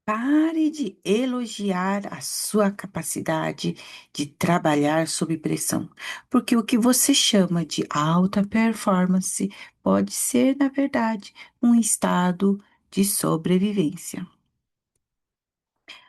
Pare de elogiar a sua capacidade de trabalhar sob pressão, porque o que você chama de alta performance pode ser, na verdade, um estado de sobrevivência.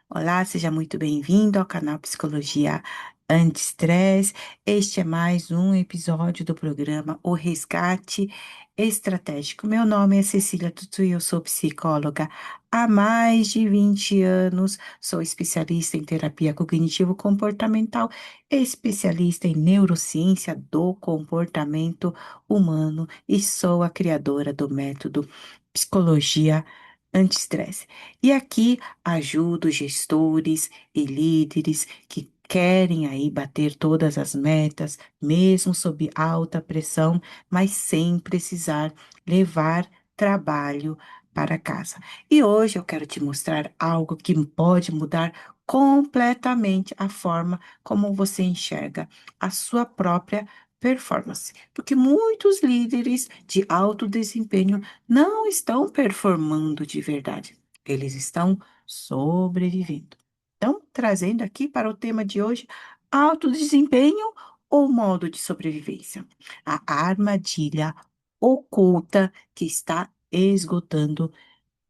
Olá, seja muito bem-vindo ao canal Psicologia Anti-Estresse. Este é mais um episódio do programa O Resgate Estratégico. Meu nome é Cecília Tutu e eu sou psicóloga há mais de 20 anos. Sou especialista em terapia cognitivo-comportamental, especialista em neurociência do comportamento humano e sou a criadora do método Psicologia Anti-Estresse. E aqui ajudo gestores e líderes que querem aí bater todas as metas, mesmo sob alta pressão, mas sem precisar levar trabalho para casa. E hoje eu quero te mostrar algo que pode mudar completamente a forma como você enxerga a sua própria performance, porque muitos líderes de alto desempenho não estão performando de verdade. Eles estão sobrevivendo. Então, trazendo aqui para o tema de hoje, alto desempenho ou modo de sobrevivência? A armadilha oculta que está esgotando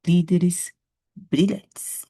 líderes brilhantes.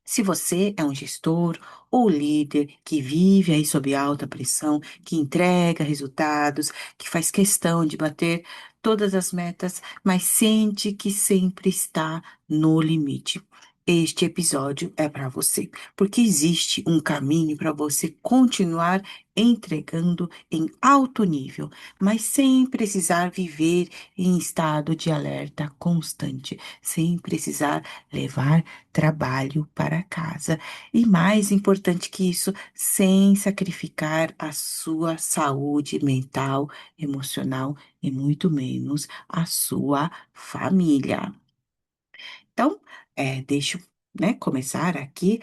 Se você é um gestor ou líder que vive aí sob alta pressão, que entrega resultados, que faz questão de bater todas as metas, mas sente que sempre está no limite. Este episódio é para você, porque existe um caminho para você continuar entregando em alto nível, mas sem precisar viver em estado de alerta constante, sem precisar levar trabalho para casa. E mais importante que isso, sem sacrificar a sua saúde mental, emocional e muito menos a sua família. Então, deixa eu, começar aqui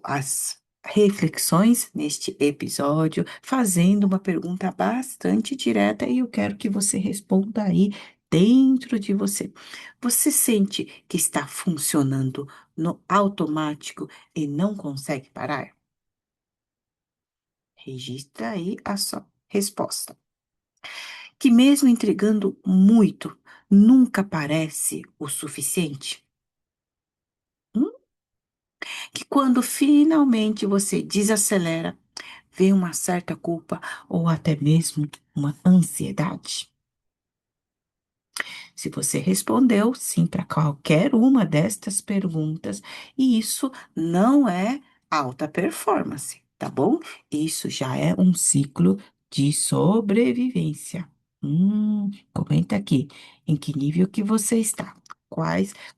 as reflexões neste episódio, fazendo uma pergunta bastante direta e eu quero que você responda aí dentro de você. Você sente que está funcionando no automático e não consegue parar? Registra aí a sua resposta. Que mesmo entregando muito, nunca parece o suficiente? Hum? Que quando finalmente você desacelera, vem uma certa culpa ou até mesmo uma ansiedade? Se você respondeu sim para qualquer uma destas perguntas, e isso não é alta performance, tá bom? Isso já é um ciclo de sobrevivência. Comenta aqui em que nível que você está.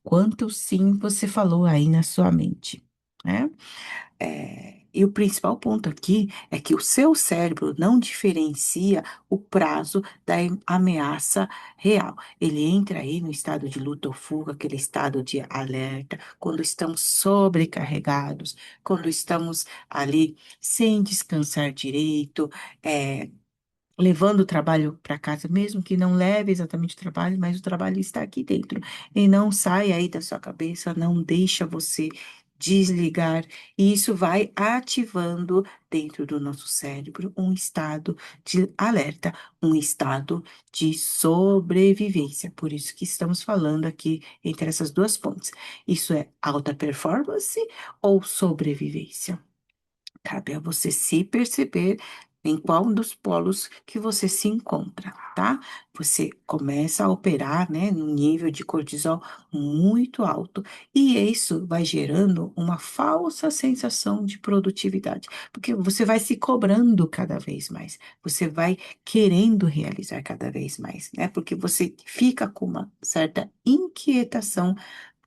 Quantos sim você falou aí na sua mente, né? E o principal ponto aqui é que o seu cérebro não diferencia o prazo da ameaça real. Ele entra aí no estado de luta ou fuga, aquele estado de alerta, quando estamos sobrecarregados, quando estamos ali sem descansar direito, é, levando o trabalho para casa, mesmo que não leve exatamente o trabalho, mas o trabalho está aqui dentro e não sai aí da sua cabeça, não deixa você desligar, e isso vai ativando dentro do nosso cérebro um estado de alerta, um estado de sobrevivência. Por isso que estamos falando aqui entre essas duas pontes. Isso é alta performance ou sobrevivência? Cabe a você se perceber em qual dos polos que você se encontra, tá? Você começa a operar, né, num nível de cortisol muito alto e isso vai gerando uma falsa sensação de produtividade, porque você vai se cobrando cada vez mais, você vai querendo realizar cada vez mais, né? Porque você fica com uma certa inquietação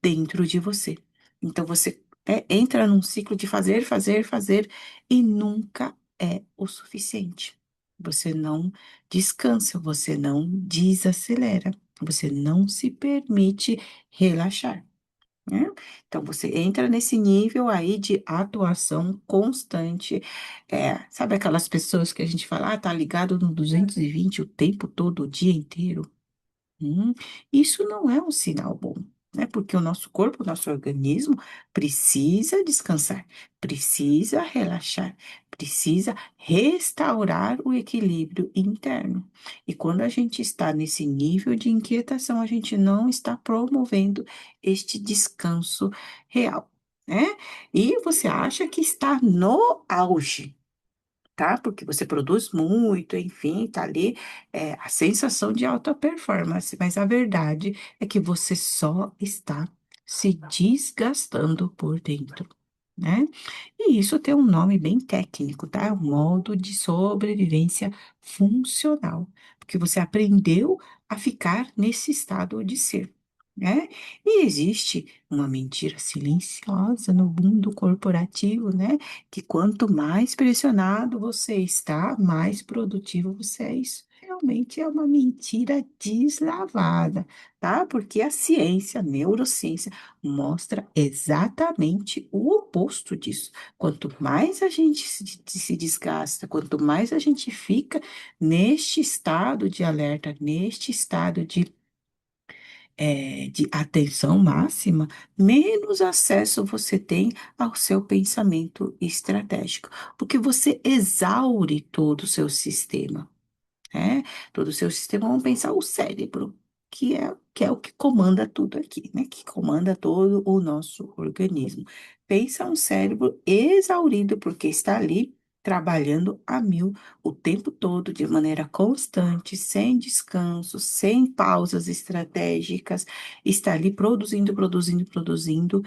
dentro de você. Então você entra num ciclo de fazer, fazer, fazer e nunca é o suficiente. Você não descansa, você não desacelera, você não se permite relaxar, né? Então você entra nesse nível aí de atuação constante. Sabe aquelas pessoas que a gente fala, tá ligado no 220 o tempo todo, o dia inteiro? Hum, isso não é um sinal bom. né? Porque o nosso corpo, o nosso organismo precisa descansar, precisa relaxar, precisa restaurar o equilíbrio interno. E quando a gente está nesse nível de inquietação, a gente não está promovendo este descanso real, né? E você acha que está no auge, tá? Porque você produz muito, enfim, tá ali, a sensação de alta performance, mas a verdade é que você só está se desgastando por dentro, né? E isso tem um nome bem técnico, tá? É um modo de sobrevivência funcional, porque você aprendeu a ficar nesse estado de ser. Né? E existe uma mentira silenciosa no mundo corporativo, né? Que quanto mais pressionado você está, mais produtivo você é. Isso realmente é uma mentira deslavada, tá? Porque a ciência, a neurociência, mostra exatamente o oposto disso. Quanto mais a gente se desgasta, quanto mais a gente fica neste estado de alerta, neste estado de atenção máxima, menos acesso você tem ao seu pensamento estratégico, porque você exaure todo o seu sistema, né? Todo o seu sistema, vamos pensar o cérebro, que é o que comanda tudo aqui, né? Que comanda todo o nosso organismo. Pensa um cérebro exaurido, porque está ali trabalhando a mil o tempo todo, de maneira constante, sem descanso, sem pausas estratégicas, está ali produzindo, produzindo, produzindo,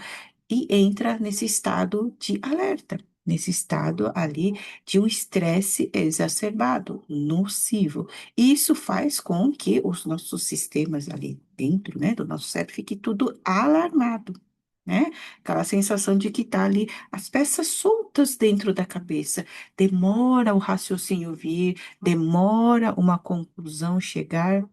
e entra nesse estado de alerta, nesse estado ali de um estresse exacerbado, nocivo. E isso faz com que os nossos sistemas ali dentro, né, do nosso cérebro fique tudo alarmado. Né? Aquela sensação de que tá ali as peças soltas dentro da cabeça. Demora o raciocínio vir, demora uma conclusão chegar.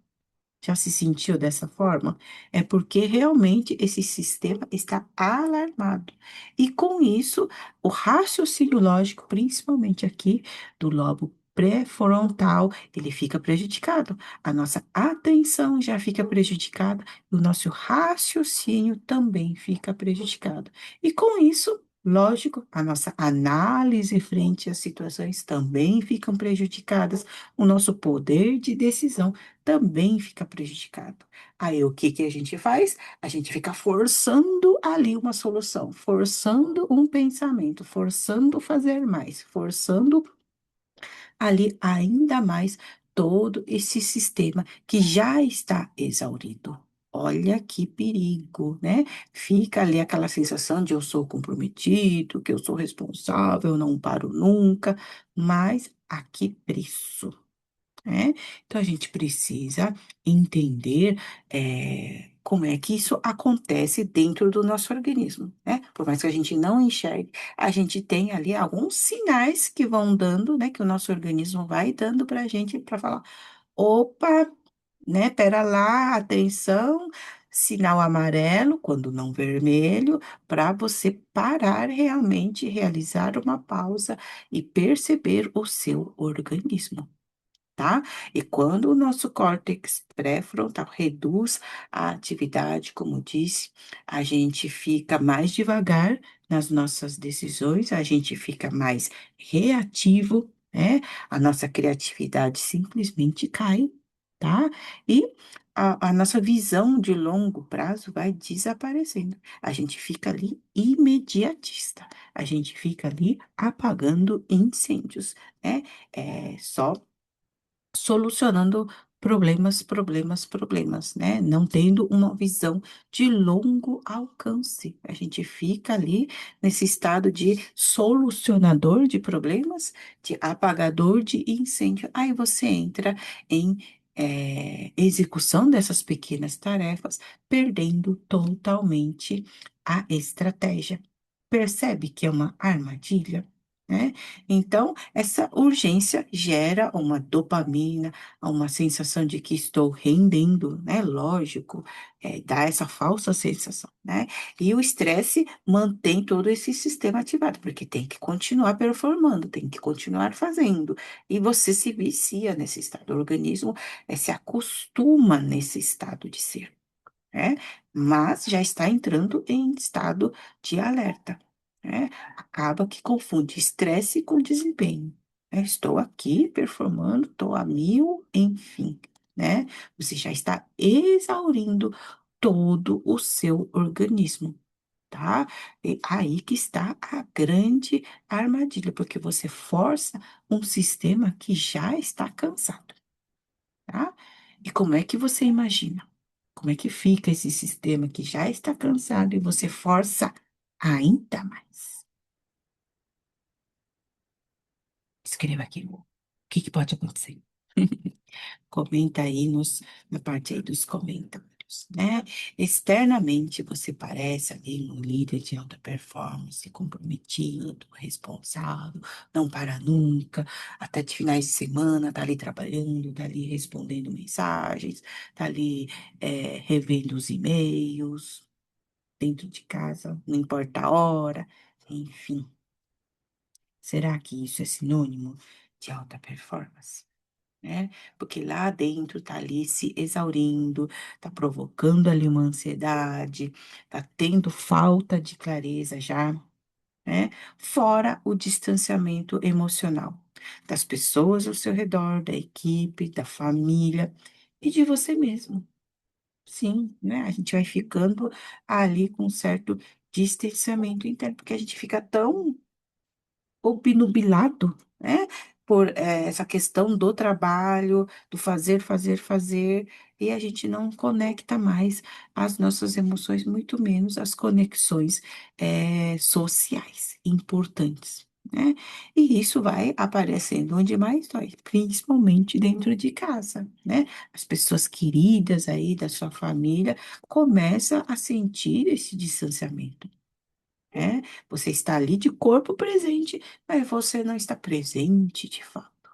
Já se sentiu dessa forma? É porque realmente esse sistema está alarmado. E com isso, o raciocínio lógico, principalmente aqui do lobo pré-frontal, ele fica prejudicado. A nossa atenção já fica prejudicada e o nosso raciocínio também fica prejudicado. E com isso, lógico, a nossa análise frente às situações também ficam prejudicadas, o nosso poder de decisão também fica prejudicado. Aí o que que a gente faz? A gente fica forçando ali uma solução, forçando um pensamento, forçando fazer mais, forçando ali ainda mais todo esse sistema que já está exaurido. Olha que perigo, né? Fica ali aquela sensação de eu sou comprometido, que eu sou responsável, eu não paro nunca, mas a que preço? Né? Então, a gente precisa entender como é que isso acontece dentro do nosso organismo, né? Por mais que a gente não enxergue, a gente tem ali alguns sinais que vão dando, né? Que o nosso organismo vai dando para a gente para falar, opa, né? Pera lá, atenção, sinal amarelo, quando não vermelho, para você parar realmente, realizar uma pausa e perceber o seu organismo, tá? E quando o nosso córtex pré-frontal reduz a atividade, como disse, a gente fica mais devagar nas nossas decisões, a gente fica mais reativo, né? A nossa criatividade simplesmente cai, tá? E a nossa visão de longo prazo vai desaparecendo. A gente fica ali imediatista, a gente fica ali apagando incêndios, né? É só solucionando problemas, problemas, problemas, né? Não tendo uma visão de longo alcance. A gente fica ali nesse estado de solucionador de problemas, de apagador de incêndio. Aí você entra em execução dessas pequenas tarefas, perdendo totalmente a estratégia. Percebe que é uma armadilha? Né? Então, essa urgência gera uma dopamina, uma sensação de que estou rendendo, né? Lógico, dá essa falsa sensação, né? E o estresse mantém todo esse sistema ativado, porque tem que continuar performando, tem que continuar fazendo. E você se vicia nesse estado, o organismo se acostuma nesse estado de ser. né? Mas já está entrando em estado de alerta, né? Acaba que confunde estresse com desempenho. Estou aqui performando, estou a mil, enfim, né? Você já está exaurindo todo o seu organismo. Tá? E aí que está a grande armadilha, porque você força um sistema que já está cansado, tá? E como é que você imagina? Como é que fica esse sistema que já está cansado e você força ainda mais? Escreva aqui. O que que pode acontecer? Comenta aí na parte aí dos comentários, né? Externamente, você parece ali um líder de alta performance, comprometido, responsável, não para nunca, até de finais de semana, tá ali trabalhando, tá ali respondendo mensagens, tá ali revendo os e-mails, dentro de casa, não importa a hora, enfim. Será que isso é sinônimo de alta performance? Né? Porque lá dentro tá ali se exaurindo, tá provocando ali uma ansiedade, tá tendo falta de clareza já, né? Fora o distanciamento emocional das pessoas ao seu redor, da equipe, da família e de você mesmo. Sim, né? A gente vai ficando ali com um certo distanciamento interno, porque a gente fica tão obnubilado, né? Por essa questão do trabalho, do fazer, fazer, fazer, e a gente não conecta mais as nossas emoções, muito menos as conexões sociais importantes, né? E isso vai aparecendo onde mais dói, principalmente dentro de casa, né? As pessoas queridas aí da sua família começam a sentir esse distanciamento, né? Você está ali de corpo presente, mas você não está presente de fato,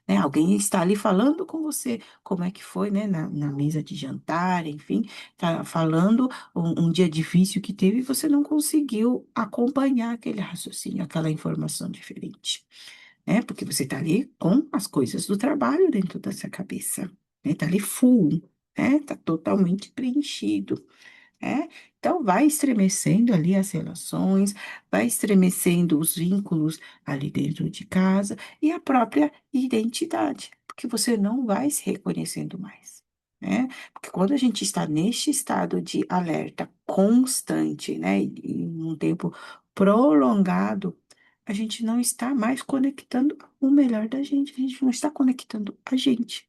né? Alguém está ali falando com você, como é que foi, né? Na mesa de jantar, enfim, tá falando um dia difícil que teve e você não conseguiu acompanhar aquele raciocínio, aquela informação diferente, né? Porque você está ali com as coisas do trabalho dentro da sua cabeça, né? Está ali full, né? Está totalmente preenchido. Então, vai estremecendo ali as relações, vai estremecendo os vínculos ali dentro de casa e a própria identidade, porque você não vai se reconhecendo mais, né? Porque quando a gente está neste estado de alerta constante, né, e em um tempo prolongado, a gente não está mais conectando o melhor da gente, a gente não está conectando a gente.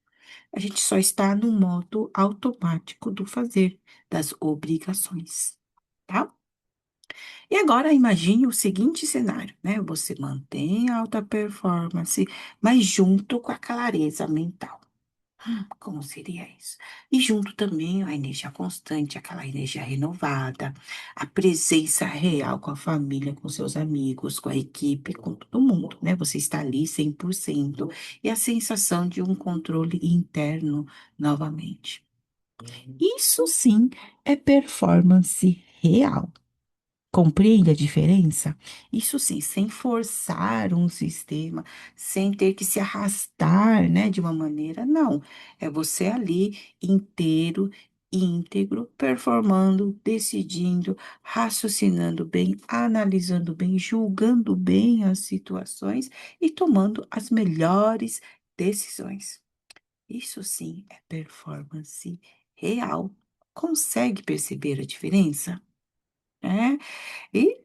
A gente só está no modo automático do fazer, das obrigações, tá? E agora imagine o seguinte cenário, né? Você mantém a alta performance, mas junto com a clareza mental. Como seria isso? E junto também a energia constante, aquela energia renovada, a presença real com a família, com seus amigos, com a equipe, com todo mundo, né? Você está ali 100% e a sensação de um controle interno novamente. Isso sim é performance real. Compreende a diferença? Isso sim, sem forçar um sistema, sem ter que se arrastar, né, de uma maneira, não. É você ali inteiro, íntegro, performando, decidindo, raciocinando bem, analisando bem, julgando bem as situações e tomando as melhores decisões. Isso sim é performance real. Consegue perceber a diferença? É? E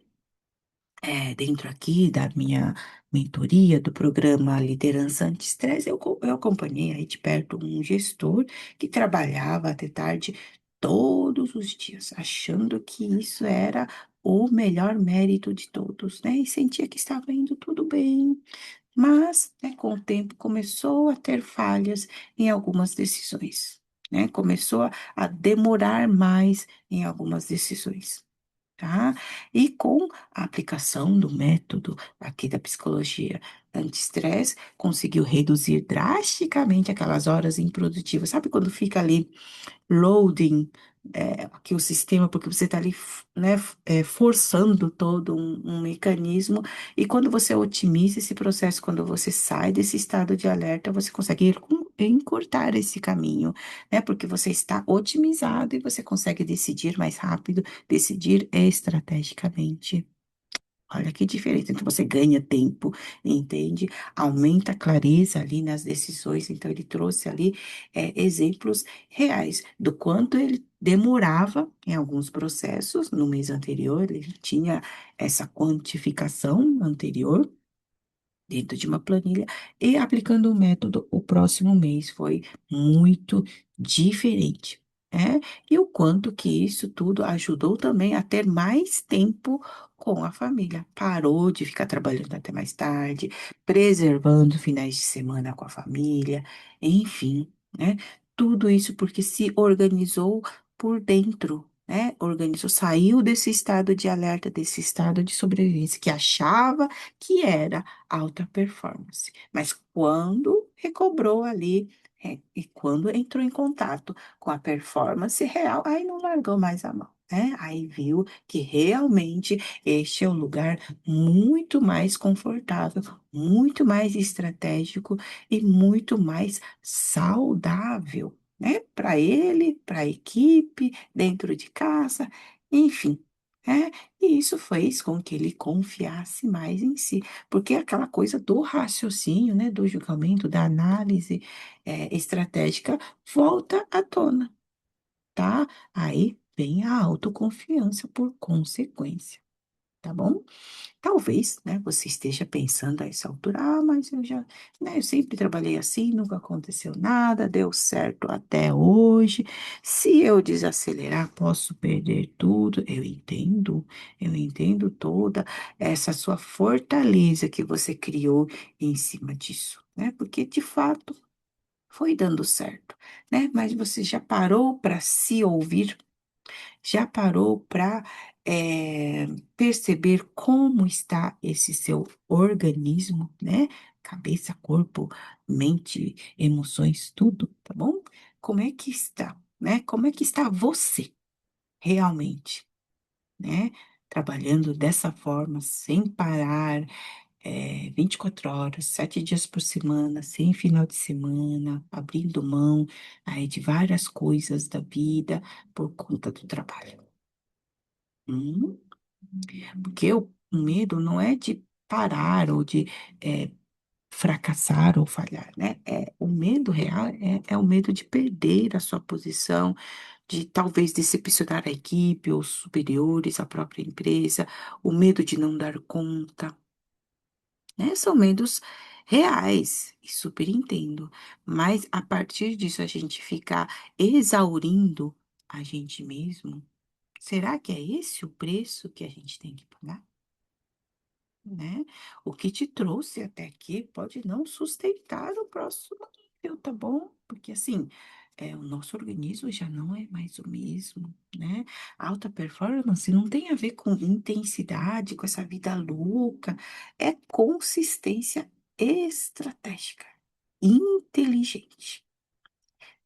dentro aqui da minha mentoria do programa Liderança Anti-Estresse, eu acompanhei aí de perto um gestor que trabalhava até tarde todos os dias, achando que isso era o melhor mérito de todos, né? E sentia que estava indo tudo bem, mas, né, com o tempo começou a ter falhas em algumas decisões, né? Começou a demorar mais em algumas decisões, tá? E com a aplicação do método aqui da psicologia anti-estresse, conseguiu reduzir drasticamente aquelas horas improdutivas. Sabe quando fica ali loading, aqui o sistema, porque você está ali, né, forçando todo um mecanismo, e quando você otimiza esse processo, quando você sai desse estado de alerta, você consegue ir com encurtar esse caminho, né? Porque você está otimizado e você consegue decidir mais rápido, decidir estrategicamente. Olha que diferença. Então, você ganha tempo, entende? Aumenta a clareza ali nas decisões. Então, ele trouxe ali exemplos reais do quanto ele demorava em alguns processos. No mês anterior, ele tinha essa quantificação anterior dentro de uma planilha e aplicando o método, o próximo mês foi muito diferente. É, e o quanto que isso tudo ajudou também a ter mais tempo com a família. Parou de ficar trabalhando até mais tarde, preservando finais de semana com a família, enfim, né? Tudo isso porque se organizou por dentro, né? Organizou, saiu desse estado de alerta, desse estado de sobrevivência que achava que era alta performance. Mas quando recobrou ali, e quando entrou em contato com a performance real, aí não largou mais a mão. Né? Aí viu que realmente este é um lugar muito mais confortável, muito mais estratégico e muito mais saudável, né? Para ele, para a equipe, dentro de casa, enfim. Né? E isso fez com que ele confiasse mais em si. Porque é aquela coisa do raciocínio, né, do julgamento, da análise estratégica volta à tona, tá? Aí vem a autoconfiança por consequência, tá bom? Talvez, né, você esteja pensando a essa altura, mas eu já, né, eu sempre trabalhei assim, nunca aconteceu nada, deu certo até hoje. Se eu desacelerar, posso perder tudo. Eu entendo toda essa sua fortaleza que você criou em cima disso, né? Porque de fato foi dando certo, né? Mas você já parou para se ouvir? Já parou para perceber como está esse seu organismo, né? Cabeça, corpo, mente, emoções, tudo, tá bom? Como é que está, né? Como é que está você realmente, né? Trabalhando dessa forma, sem parar, 24 horas, 7 dias por semana, sem final de semana, abrindo mão aí de várias coisas da vida por conta do trabalho. Hum? Porque o medo não é de parar ou de fracassar ou falhar, né? O medo real é o medo de perder a sua posição, de talvez decepcionar a equipe, os superiores, a própria empresa, o medo de não dar conta, né? São medos reais e super entendo. Mas a partir disso a gente ficar exaurindo a gente mesmo, será que é esse o preço que a gente tem que pagar? Né? O que te trouxe até aqui pode não sustentar o próximo nível, tá bom? Porque assim, o nosso organismo já não é mais o mesmo, né? Alta performance não tem a ver com intensidade, com essa vida louca, é consistência estratégica, inteligente.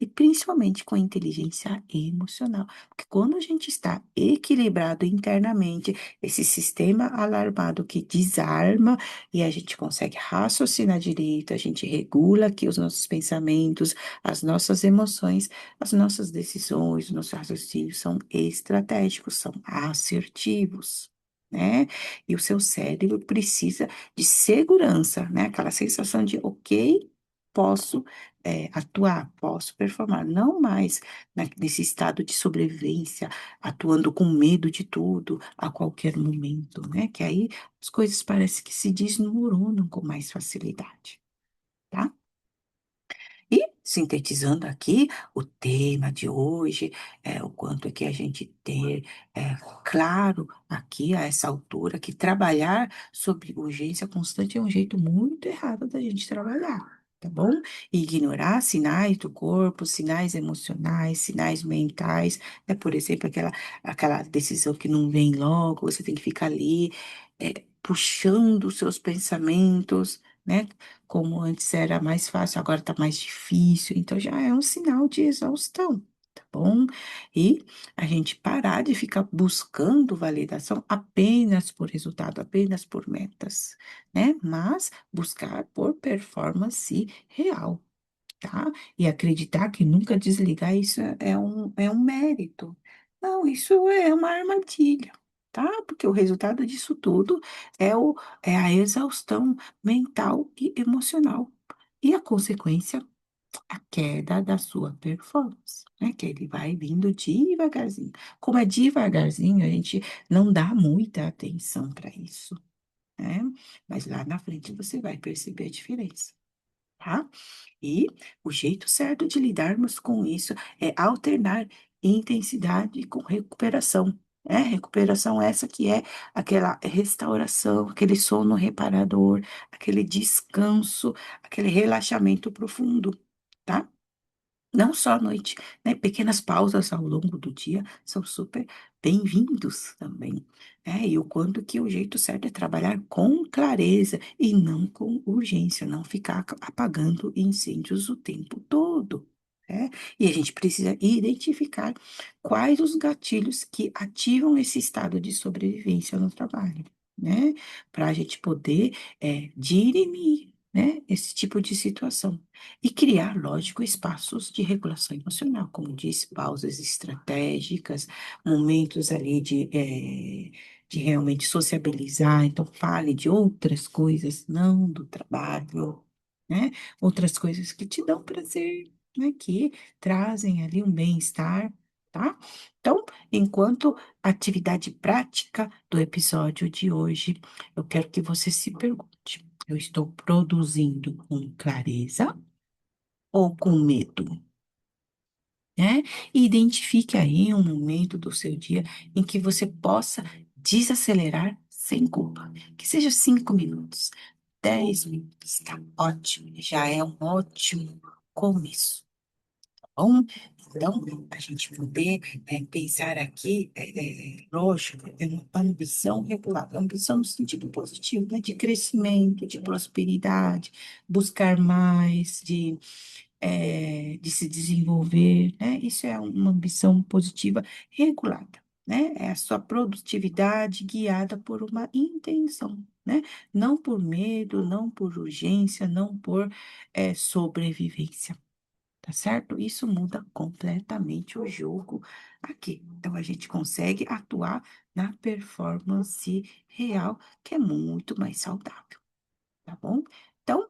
E principalmente com a inteligência emocional. Porque quando a gente está equilibrado internamente, esse sistema alarmado que desarma e a gente consegue raciocinar direito, a gente regula aqui os nossos pensamentos, as nossas emoções, as nossas decisões, os nossos raciocínios são estratégicos, são assertivos. Né? E o seu cérebro precisa de segurança, né? Aquela sensação de, ok, posso atuar, posso performar, não mais nesse estado de sobrevivência, atuando com medo de tudo a qualquer momento, né? Que aí as coisas parecem que se desmoronam com mais facilidade, tá? E, sintetizando aqui, o tema de hoje é o quanto é que a gente ter claro aqui a essa altura que trabalhar sob urgência constante é um jeito muito errado da gente trabalhar. Tá bom? E ignorar sinais do corpo, sinais emocionais, sinais mentais, né? Por exemplo, aquela decisão que não vem logo, você tem que ficar ali, puxando os seus pensamentos, né? Como antes era mais fácil, agora está mais difícil, então já é um sinal de exaustão, tá bom? E a gente parar de ficar buscando validação apenas por resultado, apenas por metas, né? Mas buscar por performance real. tá? E acreditar que nunca desligar isso é um mérito. Não, isso é uma armadilha, tá? Porque o resultado disso tudo é, é a exaustão mental e emocional. E a consequência, a queda da sua performance, né? Que ele vai vindo devagarzinho. Como é devagarzinho, a gente não dá muita atenção para isso, né? Mas lá na frente você vai perceber a diferença, tá? E o jeito certo de lidarmos com isso é alternar intensidade com recuperação. Recuperação essa que é aquela restauração, aquele sono reparador, aquele descanso, aquele relaxamento profundo, tá? Não só à noite, né? Pequenas pausas ao longo do dia são super bem-vindos também, né? E o quanto que o jeito certo é trabalhar com clareza e não com urgência, não ficar apagando incêndios o tempo todo, né? E a gente precisa identificar quais os gatilhos que ativam esse estado de sobrevivência no trabalho, né? Para a gente poder dirimir, né, esse tipo de situação. E criar, lógico, espaços de regulação emocional, como disse, pausas estratégicas, momentos ali de realmente sociabilizar. Então, fale de outras coisas, não do trabalho, né? Outras coisas que te dão prazer, né? Que trazem ali um bem-estar, tá? Então, enquanto atividade prática do episódio de hoje, eu quero que você se pergunte: eu estou produzindo com clareza ou com medo, né? E identifique aí um momento do seu dia em que você possa desacelerar sem culpa. Que seja 5 minutos, 10 minutos, tá ótimo. Já é um ótimo começo. Bom, então, a gente poder pensar aqui, lógico, é uma ambição regulada, ambição no sentido positivo, né, de crescimento, de prosperidade, buscar mais, de se desenvolver, né? Isso é uma ambição positiva regulada, né? É a sua produtividade guiada por uma intenção, né? Não por medo, não por urgência, não por sobrevivência. Tá certo? Isso muda completamente o jogo aqui. Então, a gente consegue atuar na performance real, que é muito mais saudável, tá bom? Então,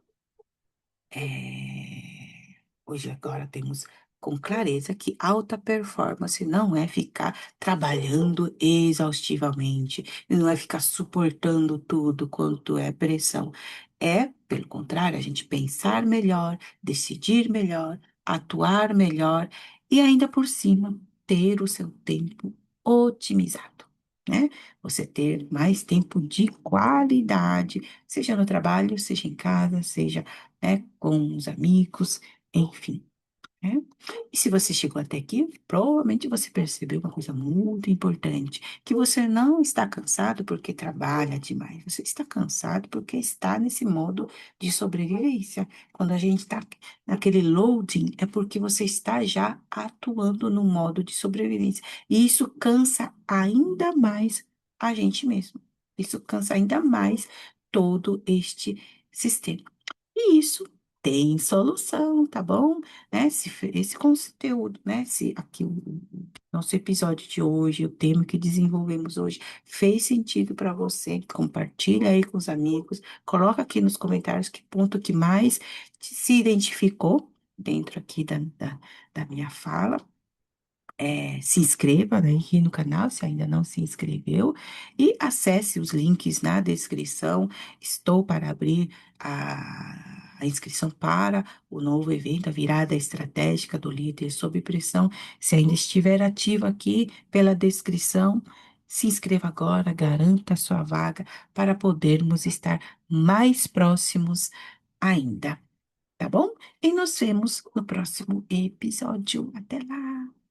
hoje agora temos com clareza que alta performance não é ficar trabalhando exaustivamente, não é ficar suportando tudo quanto é pressão. É, pelo contrário, a gente pensar melhor, decidir melhor, atuar melhor e ainda por cima ter o seu tempo otimizado, né? Você ter mais tempo de qualidade, seja no trabalho, seja em casa, seja com os amigos, enfim, né? E se você chegou até aqui, provavelmente você percebeu uma coisa muito importante, que você não está cansado porque trabalha demais, você está cansado porque está nesse modo de sobrevivência. Quando a gente está naquele loading, é porque você está já atuando no modo de sobrevivência. E isso cansa ainda mais a gente mesmo. Isso cansa ainda mais todo este sistema. E isso tem solução, tá bom? Né? Se esse conteúdo, né? Se aqui o nosso episódio de hoje, o tema que desenvolvemos hoje, fez sentido para você, compartilha aí com os amigos, coloca aqui nos comentários que ponto que mais se identificou dentro aqui da minha fala. Se inscreva, né, aqui no canal se ainda não se inscreveu e acesse os links na descrição. Estou para abrir a inscrição para o novo evento, a virada estratégica do líder sob pressão. Se ainda estiver ativo aqui pela descrição, se inscreva agora, garanta a sua vaga para podermos estar mais próximos ainda, tá bom? E nos vemos no próximo episódio. Até lá!